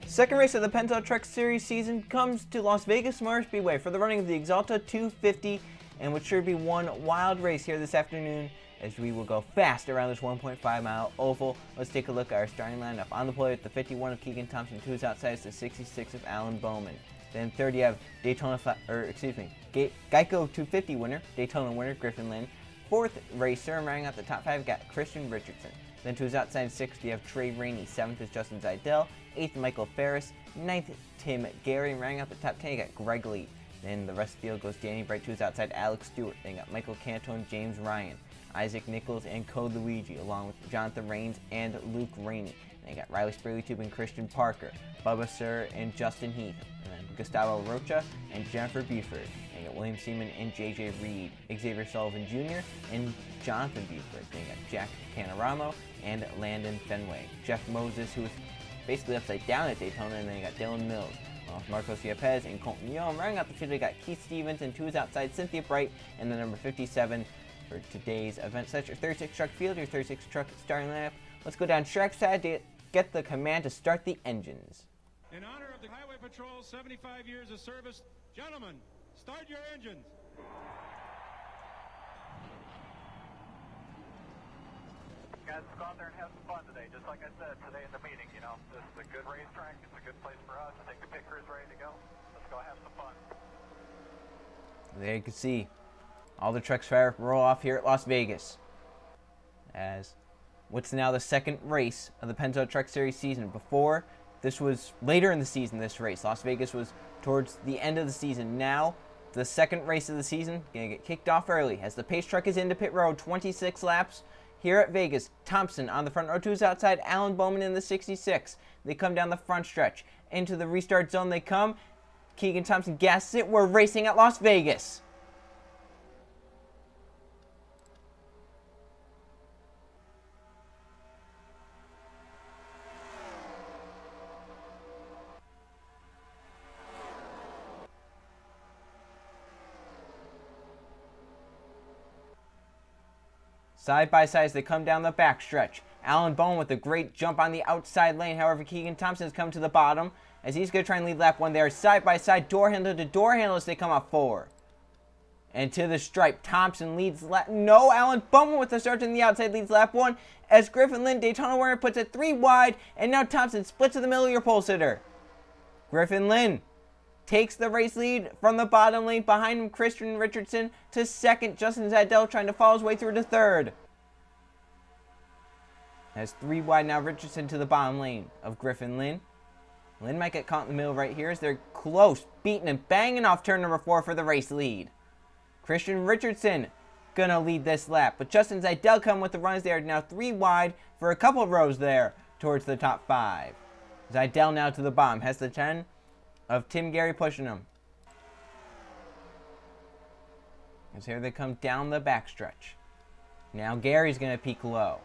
Second race of the Pennzoil Truck Series season comes to Las Vegas Motor Speedway for the running of the Axalta 250, and which should be one wild race here this afternoon as we will go fast around this 1.5-mile oval. Let's take a look at our starting lineup. On the pole with the 51 of Keegan Thompson, 2's outside is the 66 of Alan Bowman. Then third you have Geico 250 winner, Daytona winner Griffin Lynn. Fourth racer, and rounding out the top five, got Christian Richardson. Then to his outside sixth, you have Trey Rainey. Seventh is Justin Zidell. Eighth, Michael Ferris. Ninth, Tim Gary. And rounding out the top 10, you got Greg Lee. Then the rest of the field goes Danny Bright. To his outside, Alex Stewart. Then you got Michael Cantone, James Ryan, Isaac Nichols, and Code Luigi, along with Jonathan Rains and Luke Rainey. Then you got Riley Spraylytube and Christian Parker, Bubba Sir and Justin Heath, and then Gustavo Rocha and Jennifer Buford. Then you got William Seaman and JJ Reed, Xavier Sullivan Jr. and Jonathan Buford. Then you got Jack Canaramo and Landon Fenway. Jeff Moses, who was basically upside down at Daytona, and then you got Dylan Mills, Marcos Yepes and Colton Young. Rounding out the field, you got Keith Stevens, and to his outside, Cynthia Bright, and the number 57 for today's event. So that's your 36 truck field, your 36 truck starting lineup. Let's go down track side to get the command to start the engines. In honor of the Highway Patrol's 75 years of service, gentlemen, start your engines. Guys, go out there and have some fun today. Just like I said today in the meeting, you know, this is a good racetrack. It's a good place for us. I think the pit crew's ready to go. Let's go have some fun. There you can see all the trucks roll off here at Las Vegas, as what's now the second race of the Pennzoil Truck Series season. Before, this was later in the season, this race. Las Vegas was towards the end of the season. Now, the second race of the season, going to get kicked off early as the pace truck is into pit road, 26 laps here at Vegas. Thompson on the front row, 2's outside, Alan Bowman in the 66. They come down the front stretch. Into the restart zone they come. Keegan Thompson gasses it. We're racing at Las Vegas. Side by side as they come down the backstretch. Alan Bowman with a great jump on the outside lane. However, Keegan Thompson has come to the bottom as he's going to try and lead lap one there. Side by side, door handle to door handle as they come off four. And to the stripe, Thompson leads lap. No, Alan Bowman with the start on the outside leads lap one as Griffin Lynn, Daytona winner, puts it 3 wide. And now Thompson splits in the middle of your pole sitter. Griffin Lynn takes the race lead from the bottom lane. Behind him, Christian Richardson to second. Justin Zidell trying to follow his way through to third. Has 3 wide now. Richardson to the bottom lane of Griffin Lynn. Lynn might get caught in the middle right here as they're close, beating and banging off turn number 4 for the race lead. Christian Richardson gonna lead this lap, but Justin Zidell come with the runs. They are now 3 wide for a couple of rows there towards the top 5. Zidell now to the bottom, has the 10 of Tim Gary pushing him. As here they come down the backstretch. Now Gary's gonna peak low.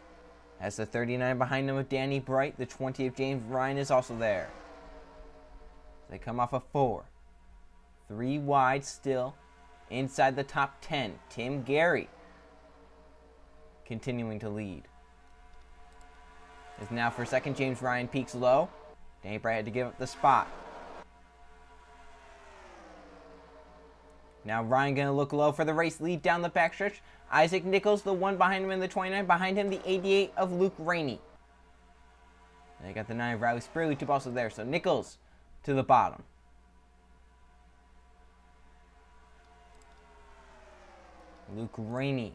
As the 39 behind him of Danny Bright, the 20 of James Ryan is also there. They come off a 4. 3 wide still. Inside the top 10, Tim Gary continuing to lead. As now for second, James Ryan peaks low. Danny Bright had to give up the spot. Now Ryan going to look low for the race lead down the backstretch. Isaac Nichols, the 1 behind him in the 29. Behind him, the 88 of Luke Rainey. And they got the 9 of Riley Spraylytube also there. So Nichols to the bottom. Luke Rainey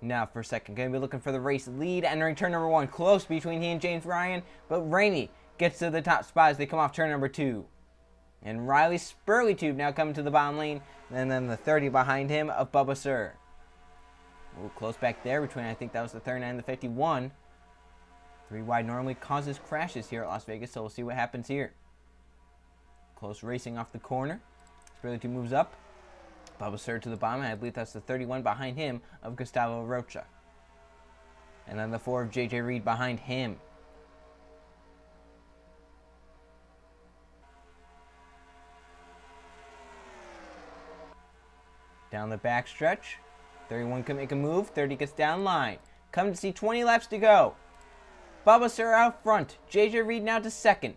now for second. Going to be looking for the race lead. Entering turn number 1. Close between he and James Ryan. But Rainey gets to the top spot as they come off turn number 2. And Riley Spraylytube now coming to the bottom lane. And then the 30 behind him of Bubba Sir. A little close back there between, I think that was the 39 and the 51. 3 wide normally causes crashes here at Las Vegas, so we'll see what happens here. Close racing off the corner. Spraylytube moves up. Bubba Sir to the bottom, and I believe that's the 31 behind him of Gustavo Rocha. And then the 4 of JJ Reed behind him. Down the back stretch. 31 can make a move. 30 gets down line. Come to see 20 laps to go. Bubba Sir out front. JJ Reed now to second.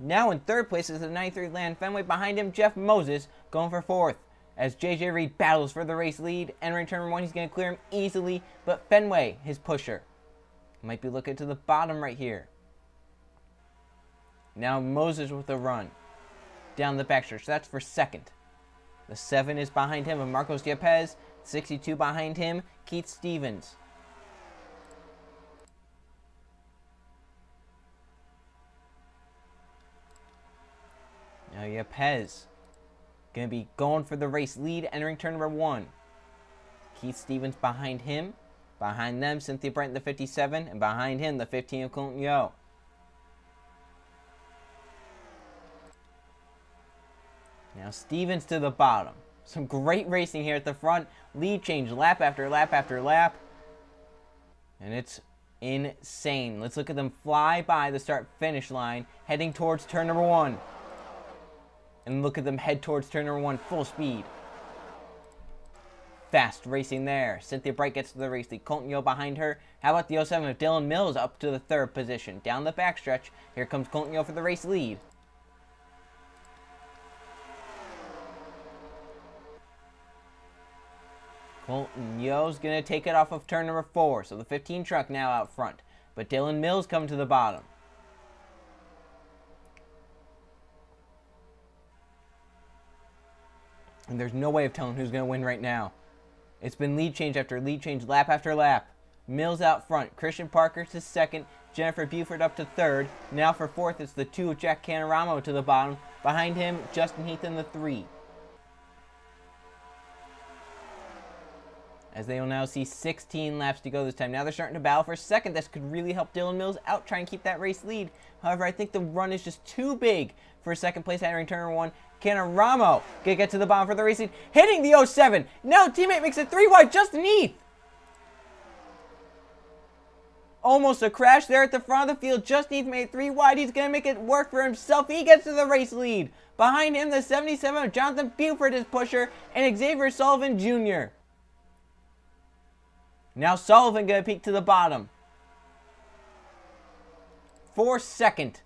Now in third place is the 93 Land Fenway. Behind him, Jeff Moses going for fourth. As JJ Reed battles for the race lead. Entering turn 1, he's going to clear him easily. But Fenway, his pusher, might be looking to the bottom right here. Now Moses with a run down the backstretch. That's for second. The 7 is behind him of Marcos Yepes. 62 behind him, Keith Stevens. Now Yepes going to be going for the race lead, entering turn number 1. Keith Stevens behind him. Behind them, Cynthia Brent, the 57. And behind him, the 15 of Colton Yo. Now Stevens to the bottom. Some great racing here at the front. Lead change lap after lap after lap. And it's insane. Let's look at them fly by the start-finish line, heading towards turn number 1. And look at them head towards turn number 1, full speed. Fast racing there. Cynthia Bright gets to the race lead. Colton Yo behind her. How about the 07 of Dylan Mills up to the 3rd position? Down the backstretch. Here comes Colton Yo for the race lead. Colton Yo's going to take it off of turn number 4. So the 15 truck now out front. But Dylan Mills coming to the bottom. And there's no way of telling who's going to win right now. It's been lead change after lead change, lap after lap. Mills out front. Christian Parker to 2nd. Jennifer Buford up to 3rd. Now for 4th, it's the 2 of Jack Canaramo to the bottom. Behind him, Justin Heath in the 3. As they will now see 16 laps to go this time. Now they're starting to battle for 2nd. This could really help Dylan Mills out, try and keep that race lead. However, I think the run is just too big for 2nd place entering turn 1. Canaramo gonna get to the bottom for the race lead. Hitting the 07. Now teammate makes it 3 wide. Justin Heath. Almost a crash there at the front of the field. Justin Heath made 3 wide. He's gonna make it work for himself. He gets to the race lead. Behind him, the 77 of Jonathan Buford, his pusher, and Xavier Sullivan Jr. Now Sullivan going to peek to the bottom. For 2nd.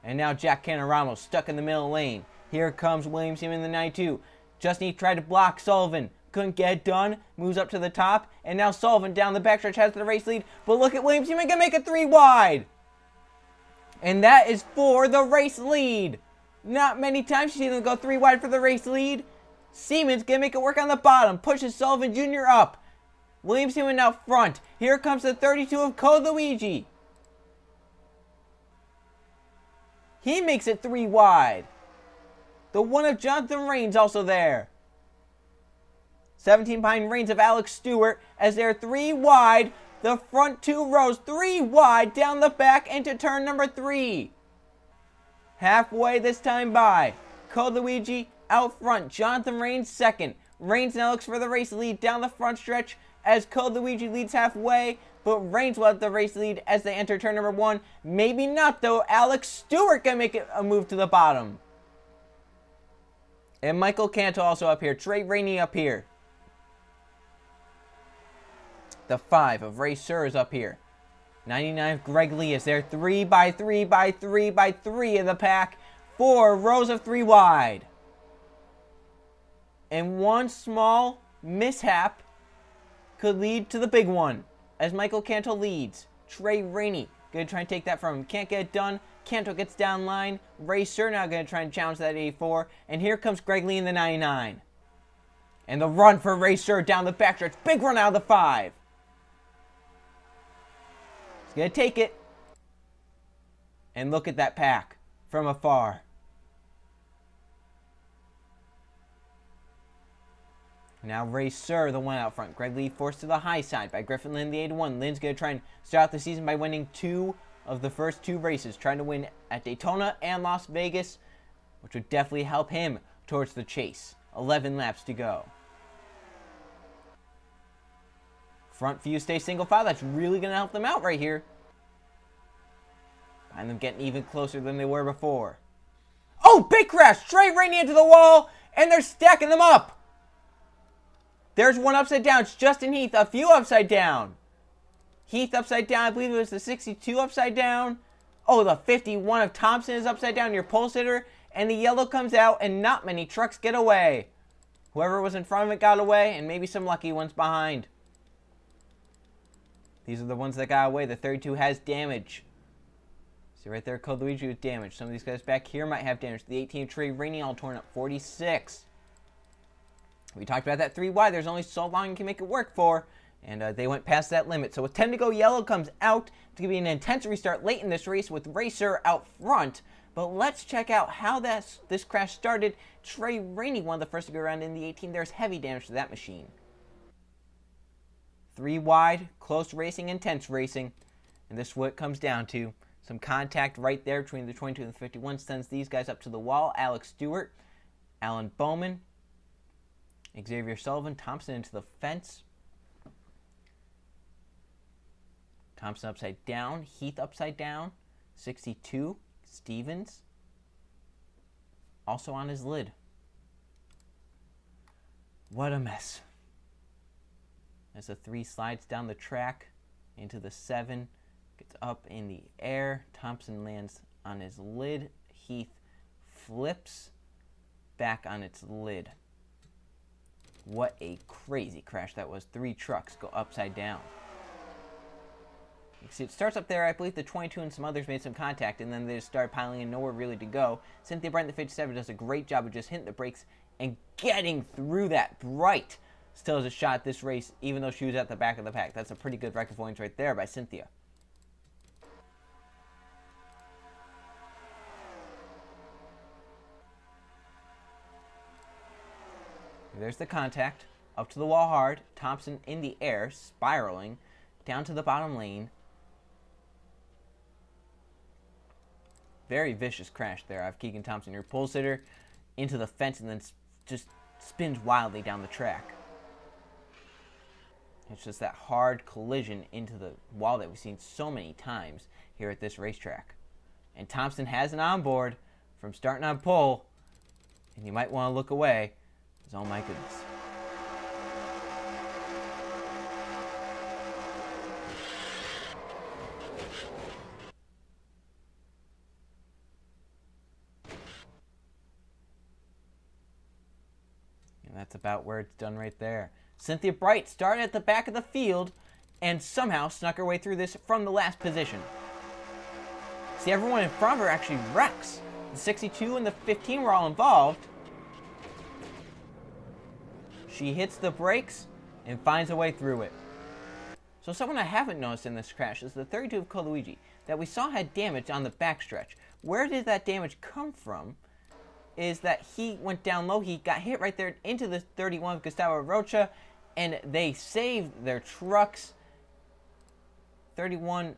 And now Jack Canaramo stuck in the middle lane. Here comes William Seaman in the 92. Justin Heath tried to block Sullivan. Couldn't get it done. Moves up to the top. And now Sullivan down the backstretch has the race lead. But look at William Seaman going to make it 3 wide. And that is for the race lead. Not many times you see them go 3 wide for the race lead. Seaman's going to make it work on the bottom. Pushes Sullivan Jr. up. William Seaman out front. Here comes the 32 of Code Luigi. He makes it 3 wide. The 1 of Jonathan Rains also there. 17 behind Rains of Alex Stewart as they're 3 wide. The front 2 rows 3 wide down the back into turn number 3. Halfway this time by. Code Luigi out front. Jonathan Rains 2nd. Rains now looks for the race lead down the front stretch as Code Luigi leads halfway, but Rains will have the race lead as they enter turn number 1. Maybe not though. Alex Stewart can make it a move to the bottom. And Michael Canto also up here. Trey Rainey up here. The 5 of Ray Sur is up here. 99 of Greg Lee is there. 3 by 3 by 3 by 3 in the pack. 4 rows of 3 wide. And one small mishap could lead to the big one. As Michael Canto leads. Trey Rainey going to try and take that from him. Can't get it done. Canto gets down line. Ray Sur now going to try and challenge that 84. And here comes Greg Lee in the 99. And the run for Ray Sur down the backstretch. Big run out of the 5. He's going to take it. And look at that pack from afar. Now Ray Sur, the 1 out front. Greg Lee forced to the high side by Griffin Lynn, the 81. Lynn's going to try and start out the season by winning 2 of the first 2 races. Trying to win at Daytona and Las Vegas, which would definitely help him towards the chase. 11 laps to go. Front few stay single file. That's really going to help them out right here. Find them getting even closer than they were before. Oh, big crash! Trey Rainey into the wall, and they're stacking them up. There's one upside down. It's Justin Heath. A few upside down. Heath upside down. I believe it was the 62 upside down. Oh, the 51 of Thompson is upside down, your pole sitter, and the yellow comes out, and not many trucks get away. Whoever was in front of it got away, and maybe some lucky ones behind. These are the ones that got away. The 32 has damage. See right there, Code Luigi with damage. Some of these guys back here might have damage. The 18 Trey Rainey all torn up, 46. We talked about that 3 wide. There's only so long you can make it work for. And they went past that limit. So with 10 to go, yellow comes out. It's going to be an intense restart late in this race with Racer out front. But let's check out how this crash started. Trey Rainey, one of the first to go around in the 18. There's heavy damage to that machine. 3 wide, close racing, intense racing. And this is what it comes down to. Some contact right there between the 22 and the 51 sends these guys up to the wall. Alex Stewart, Alan Bowman, Xavier Sullivan, Thompson into the fence. Thompson upside down, Heath upside down, 62, Stevens, also on his lid. What a mess. As the 3 slides down the track into the 7, gets up in the air, Thompson lands on his lid, Heath flips back on its lid. What a crazy crash that was. 3 trucks go upside down. You can see it starts up there. I believe the 22 and some others made some contact, and then they just started piling in, nowhere really to go. Cynthia Bright, the 57, does a great job of just hitting the brakes and getting through that. Bright still has a shot at this race, even though she was at the back of the pack. That's a pretty good record points right there by Cynthia. There's the contact. Up to the wall hard. Thompson in the air, spiraling down to the bottom lane. Very vicious crash there. I have Keegan Thompson, your pole sitter, into the fence and then just spins wildly down the track. It's just that hard collision into the wall that we've seen so many times here at this racetrack. And Thompson has an onboard from starting on pole, and you might want to look away, because oh my goodness. That's about where it's done right there. Cynthia Bright started at the back of the field and somehow snuck her way through this from the last position. See, everyone in front of her actually wrecks. The 62 and the 15 were all involved. She hits the brakes and finds a way through it. So someone I haven't noticed in this crash is the 32 of Coluigi that we saw had damage on the backstretch. Where did that damage come from? Is that he went down low, he got hit right there into the 31 of Gustavo Rocha, and they saved their trucks. 31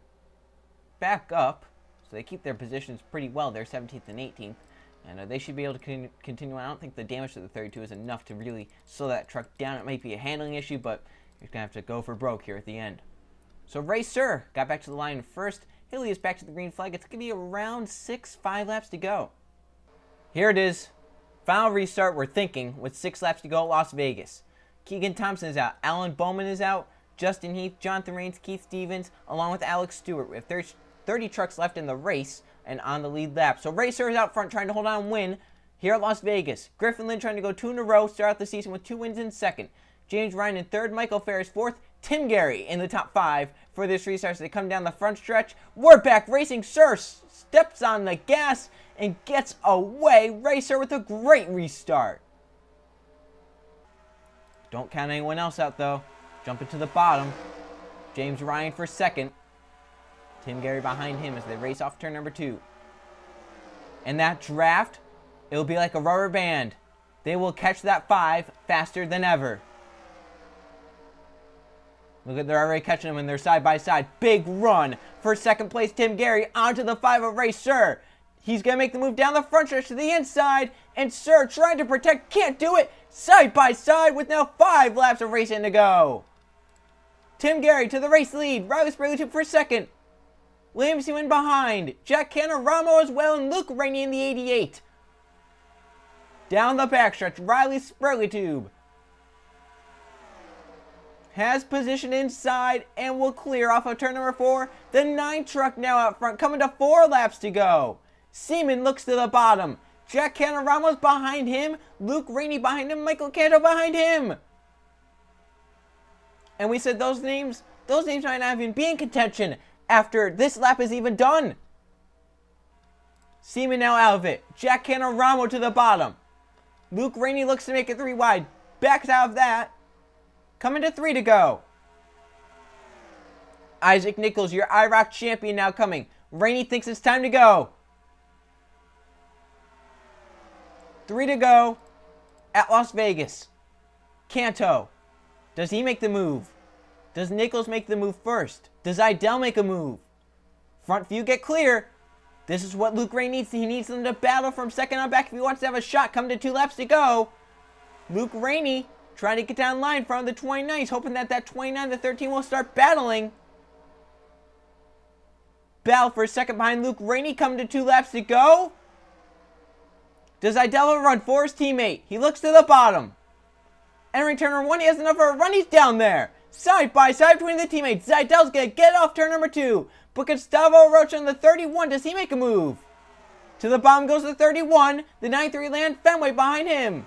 back up, so they keep their positions pretty well. They're 17th and 18th, and they should be able to continue on. I don't think the damage to the 32 is enough to really slow that truck down. It might be a handling issue, but you're going to have to go for broke here at the end. So Racer got back to the line first. Hilly is back to the green flag. It's going to be around 5 laps to go. Here it is. Final restart, we're thinking, with 6 laps to go at Las Vegas. Keegan Thompson is out. Alan Bowman is out. Justin Heath, Jonathan Rains, Keith Stevens, along with Alex Stewart. We have 30 trucks left in the race and on the lead lap. So Racer is out front trying to hold on and win here at Las Vegas. Griffin Lynn trying to go 2 in a row, start out the season with 2 wins in second. James Ryan in third, Michael Ferris fourth, Tim Gary in the top 5 for this restart. So they come down the front stretch. We're back racing. Sir steps on the gas and gets away. Racer with a great restart. Don't count anyone else out though. Jumping to the bottom. James Ryan for second. Tim Gary behind him as they race off turn number 2. And that draft, it'll be like a rubber band. They will catch that 5 faster than ever. Look at, they're already catching them and they're side by side. Big run for second place Tim Gary onto the 5 of Racer. He's going to make the move down the front stretch to the inside. And Sir trying to protect, can't do it. Side by side with now 5 laps of racing to go. Tim Gary to the race lead. Riley Sprague for second. William Seaman behind. Jack Canoramo as well. And Luke Rainey in the 88. Down the backstretch, Riley Sprague. has position inside and will clear off of turn number 4. The 9 truck now out front, coming to 4 laps to go. Seaman looks to the bottom. Jack Canaramo's behind him. Luke Rainey behind him. Michael Canto behind him. And we said those names might not even be in contention after this lap is even done. Seaman now out of it. Jack Canaramo to the bottom. Luke Rainey looks to make it 3 wide. Backs out of that. Coming to 3 to go. Isaac Nichols, your IROC champion, now coming. Rainey thinks it's time to go. 3 to go at Las Vegas. Canto. Does he make the move? Does Nichols make the move first? Does Idell make a move? Front view get clear. This is what Luke Rainey needs. He needs them to battle from second on back if he wants to have a shot. Coming to 2 laps to go. Luke Rainey trying to get down line in front of the 29. He's hoping that 29, the 13 will start battling. Battle for a second behind Luke Rainey. Coming to 2 laps to go. Does Idell run for his teammate? He looks to the bottom. Entering turn number 1, he has enough for a run. He's down there. Side by side between the teammates. Zidell's going to get off turn number 2. But Gustavo Rocha on the 31. Does he make a move? To the bottom goes the 31. The 93 Land Fenway behind him.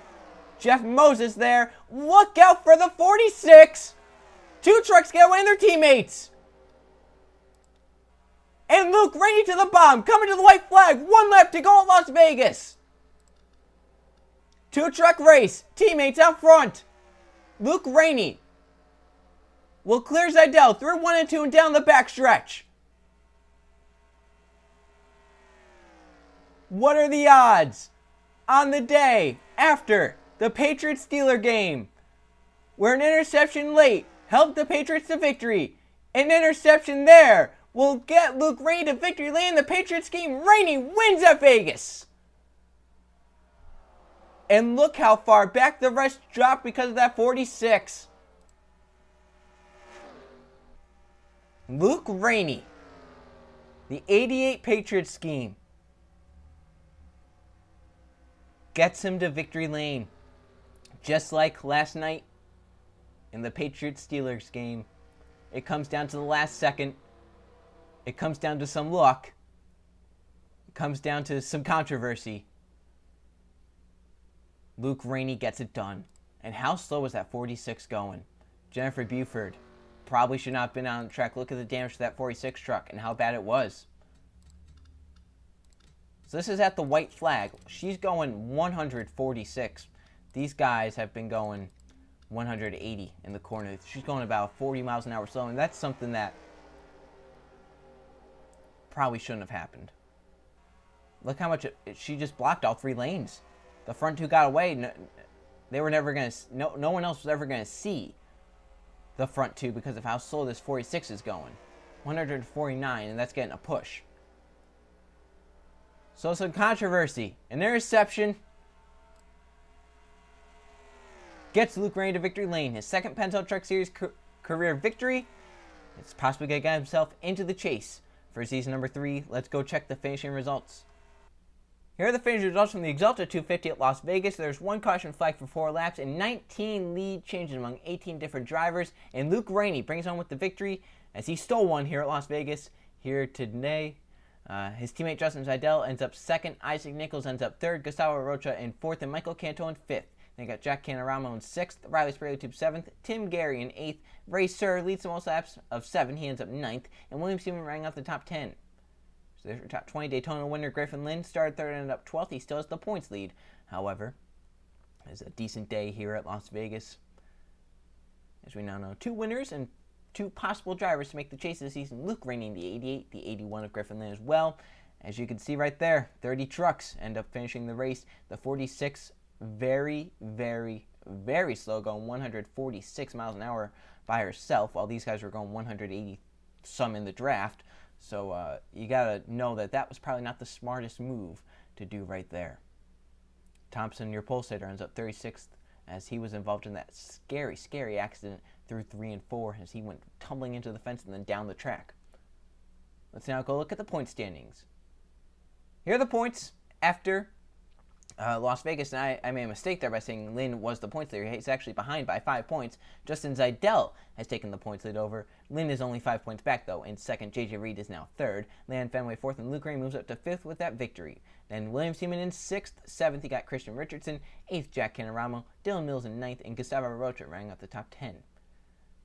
Jeff Moses there. Look out for the 46. 2 trucks get away in their teammates. And Luke Rainey to the bottom. Coming to the white flag. 1 lap to go at Las Vegas. 2 truck race. Teammates out front. Luke Rainey will clear Zidell through 1 and 2 and down the backstretch. What are the odds on the day after the Patriots-Steelers game where an interception late helped the Patriots to victory? An interception there will get Luke Rainey to victory lane in the Patriots game. Rainey wins at Vegas. And look how far back the rest dropped because of that 46. Luke Rainey, the 88 Patriots scheme, gets him to victory lane. Just like last night in the Patriots-Steelers game. It comes down to the last second. It comes down to some luck. It comes down to some controversy. Luke Rainey gets it done. And how slow was that 46 going? Jennifer Buford probably should not have been on the track. Look at the damage to that 46 truck and how bad it was. So this is at the white flag. She's going 146. These guys have been going 180 in the corner. She's going about 40 miles an hour slow, and that's something that probably shouldn't have happened. Look how much she just blocked all 3 lanes. The front 2 got away. They were never going to. No one else was ever going to see the front 2 because of how slow this 46 is going. 149, and that's getting a push. So some controversy. An interception gets Luke Rainey to victory lane. His second Pennzoil Truck Series career victory. It's possibly going to get himself into the chase for season number 3. Let's go check the finishing results. Here are the finishing results from the Axalta 250 at Las Vegas. There's 1 caution flag for 4 laps and 19 lead changes among 18 different drivers. And Luke Rainey brings home with the victory as he stole one here at Las Vegas here today. His teammate Justin Zidell ends up 2nd. Isaac Nichols ends up 3rd. Gustavo Rocha in 4th. And Michael Canto in 5th. Then got Jack Canaramo in 6th. Riley Sprague-Tube 7th. Tim Gary in 8th. Ray Sir leads the most laps of 7. He ends up 9th. And William Seaman rang out the top 10. So there's your top 20. Daytona winner Griffin Lynn started 3rd and ended up 12th. He still has the points lead. However, it's a decent day here at Las Vegas. As we now know, 2 winners and 2 possible drivers to make the chase this season. Luke Rainey in the 88, the 81 of Griffin Lynn as well. As you can see right there, 30 trucks end up finishing the race. The 46, very, very, very slow, going 146 miles an hour by herself, while these guys were going 180 some in the draft. So you got to know that that was probably not the smartest move to do right there. Thompson, your pole sitter, ends up 36th as he was involved in that scary, scary accident through 3 and 4 as he went tumbling into the fence and then down the track. Let's now go look at the point standings. Here are the points after Las Vegas, and I made a mistake there by saying Lynn was the points leader. He's actually behind by 5 points. Justin Zeidel has taken the points lead over. Lynn is only 5 points back, though. In second, JJ Reed is now third. Leon Fenway fourth, and Luke Ray moves up to fifth with that victory. Then William Seaman in sixth. Seventh, you got Christian Richardson. Eighth, Jack Canaramo. Dylan Mills in ninth, and Gustavo Rocha rounding up the top 10.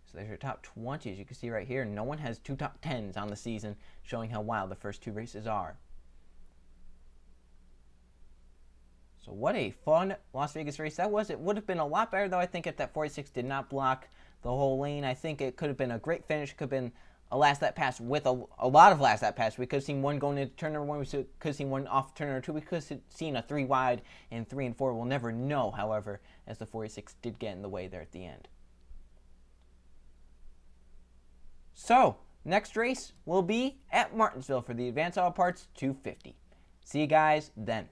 So there's your top 20, as you can see right here. No one has 2 top 10s on the season, showing how wild the first 2 races are. So what a fun Las Vegas race that was. It would have been a lot better, though, I think, if that 46 did not block the whole lane. I think it could have been a great finish. It could have been a last lap pass with a lot of last lap pass. We could have seen one going into turn number 1. We could have seen one off turn number 2. We could have seen a 3 wide and 3 and 4. We'll never know, however, as the 46 did get in the way there at the end. So, next race will be at Martinsville for the Advanced Auto Parts 250. See you guys then.